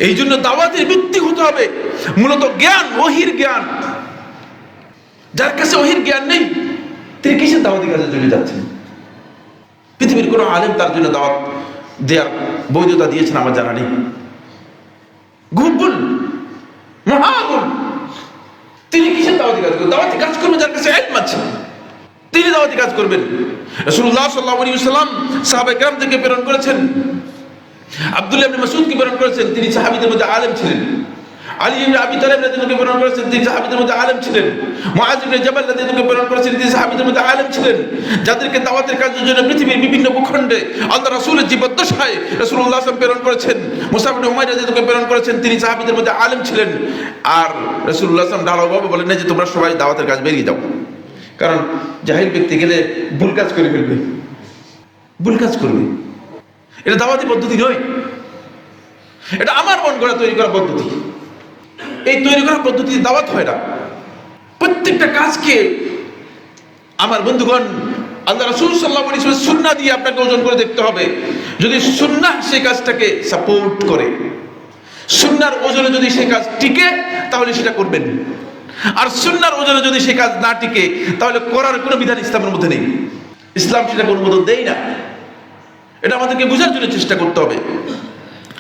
এই জন্য দাওয়াতের ভিত্তি হতে হবে মূলত জ্ঞান, ওহির জ্ঞান। যার কাছে ওহির জ্ঞান নেই তিনি কিসের দাওয়াতি কাজে চলে যাচ্ছেন? পৃথিবীর কোনো আলেম তার জন্য দাওয়াত দেওয়ার বৈধতা দিয়েছেন আমার জানা নেই। ভুল, মহাভুল। তিনি কিসের দাওয়াতি কাজ করবেন? দাওয়াতি কাজ করবেন যার কাছে ইলম আছে, তিনি দাওয়াতি কাজ করবেন। রাসূলুল্লাহ সাল্লাল্লাহু আলাইহি ওয়াসাল্লাম সাহাবায়ে কেরামদেরকে প্রেরণ করেছেন, আব্দুল্লাহ ইবনে মাসউদকে প্রেরণ করেছেন, তিনি সাহাবীদের মধ্যে আলেম ছিলেন। আলী ইবনে আবি তালিব রাদিয়াল্লাহু আনহু প্রেরণ করেছেন, তিনি সাহাবীদের মধ্যে আলেম ছিলেন। মুআয ইবনে জাবাল রাদিয়াল্লাহু আনহু প্রেরণ করেছেন, তিনি সাহাবীদের মধ্যে আলেম ছিলেন। যাদেরকে দাওয়াতের কাজের জন্য পৃথিবীর বিভিন্ন ভূখণ্ডে আল্লাহ রাসূলের জীবদ্দশায় রাসূলুল্লাহ সাল্লাল্লাহু আলাইহি ওয়াসাল্লাম প্রেরণ করেছেন। মুসআব ইবনে উমাইর রাদিয়াল্লাহু আনহু প্রেরণ করেছেন, তিনি সাহাবীদের মধ্যে আলেম ছিলেন। আর রাসূলুল্লাহ সাল্লাল্লাহু আলাইহি ওয়াসাল্লাম ঢালাওভাবে বলেন না যে তোমরা সবাই দাওয়াতের কাজ বেরিয়ে যাও, কারণ জাহিল ব্যক্তি গেলে ভুল কাজ করে ফেলবে, ভুল কাজ করবে। এটা দাওয়াতি পদ্ধতি নয়, এটা আমার মন গড়া তৈরি করা পদ্ধতি। এই তৈরি করা পদ্ধতি দাওয়াত হয় না। প্রত্যেকটা কাজকে আমার বন্ধুগণ আল্লাহ রাসূল সাল্লাল্লাহু আলাইহি ওয়াসাল্লাম সুন্নাহ দিয়ে আপনাকে ওজন করে দেখতে হবে। যদি সুন্নাহ সেই কাজটাকে সাপোর্ট করে, সুন্নাহর ওজনে যদি সেই কাজ টিকে তাহলে সেটা করবেন। আর সুন্নাহর ওজনে যদি সেই কাজ না টিকে তাহলে করার কোনো বিধান ইসলামের মধ্যে নেই। ইসলাম সেটাকে অনুমোদন দেয় না। এটা আমাদেরকে বোঝার জন্য চেষ্টা করতে হবে।